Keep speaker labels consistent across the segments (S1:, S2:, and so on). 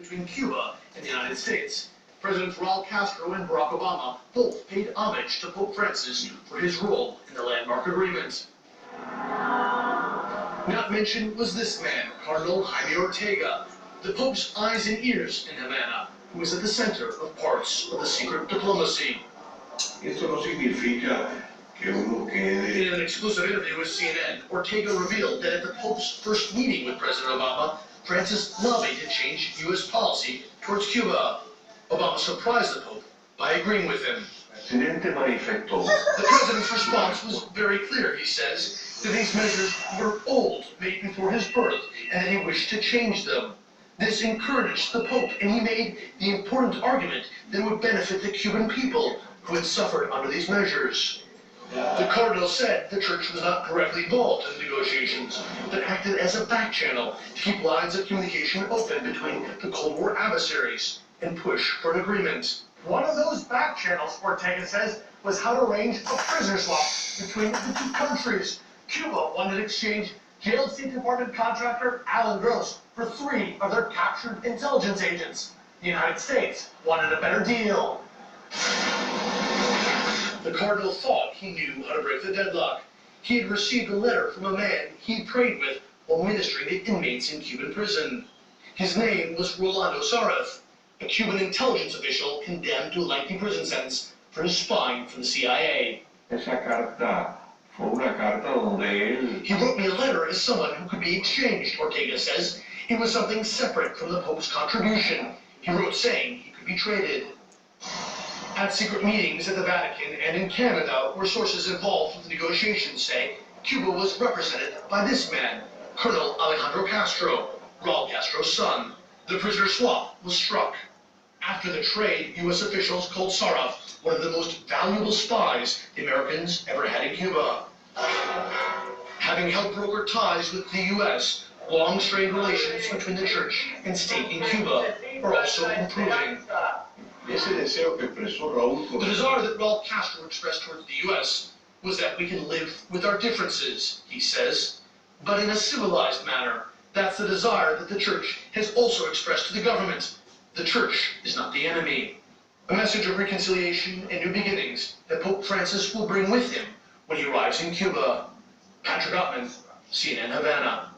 S1: between Cuba and the United States. Presidents Raul Castro and Barack Obama both paid homage to Pope Francis for his role in the landmark agreement. Not mentioned was this man, Cardinal Jaime Ortega, the Pope's eyes and ears in Havana, who was at the center of parts of the secret diplomacy.
S2: Esto no significa que uno quede.
S1: In an exclusive interview with CNN, Ortega revealed that at the Pope's first meeting with President Obama, Francis lobbied to change U.S. policy towards Cuba. Obama surprised the Pope by agreeing with him. The president's response was very clear, he says, that these measures were old, made before his birth, and that he wished to change them. This encouraged the Pope, and he made the important argument that it would benefit the Cuban people who had suffered under these measures. The Cardinal said the Church was not directly involved in the negotiations, but acted as a back channel to keep lines of communication open between the Cold War adversaries and push for an agreement. One of those back channels, Ortega says, was how to arrange a prisoner swap between the two countries. Cuba wanted to exchange jailed State Department contractor Alan Gross for 3 of their captured intelligence agents. The United States wanted a better deal. The Cardinal thought he knew how to break the deadlock. He had received a letter from a man he prayed with while ministering to inmates in Cuban prison. His name was Rolando Saref, a Cuban intelligence official condemned to a lengthy prison sentence for his spying for the CIA.
S2: Esa carta fue una carta donde él.
S1: He wrote me a letter as someone who could be exchanged, Ortega says. It was something separate from the Pope's contribution. He wrote saying he could be traded. At secret meetings at the Vatican and in Canada, where sources involved with the negotiations say Cuba was represented by this man, Colonel Alejandro Castro, Raul Castro's son. The prisoner swap was struck. After the trade, U.S. officials called Saraf one of the most valuable spies the Americans ever had in Cuba. Having helped broker ties with the U.S., long-strained relations between the church and state in Cuba are also improving. The desire that Raul Castro expressed towards the U.S. was that we can live with our differences, he says, but in a civilized manner. That's the desire that the Church has also expressed to the government. The Church is not the enemy. A message of reconciliation and new beginnings that Pope Francis will bring with him when he arrives in Cuba. Patrick Ottman, CNN Havana.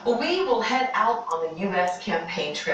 S3: Well, we will head out on the U.S. campaign trail.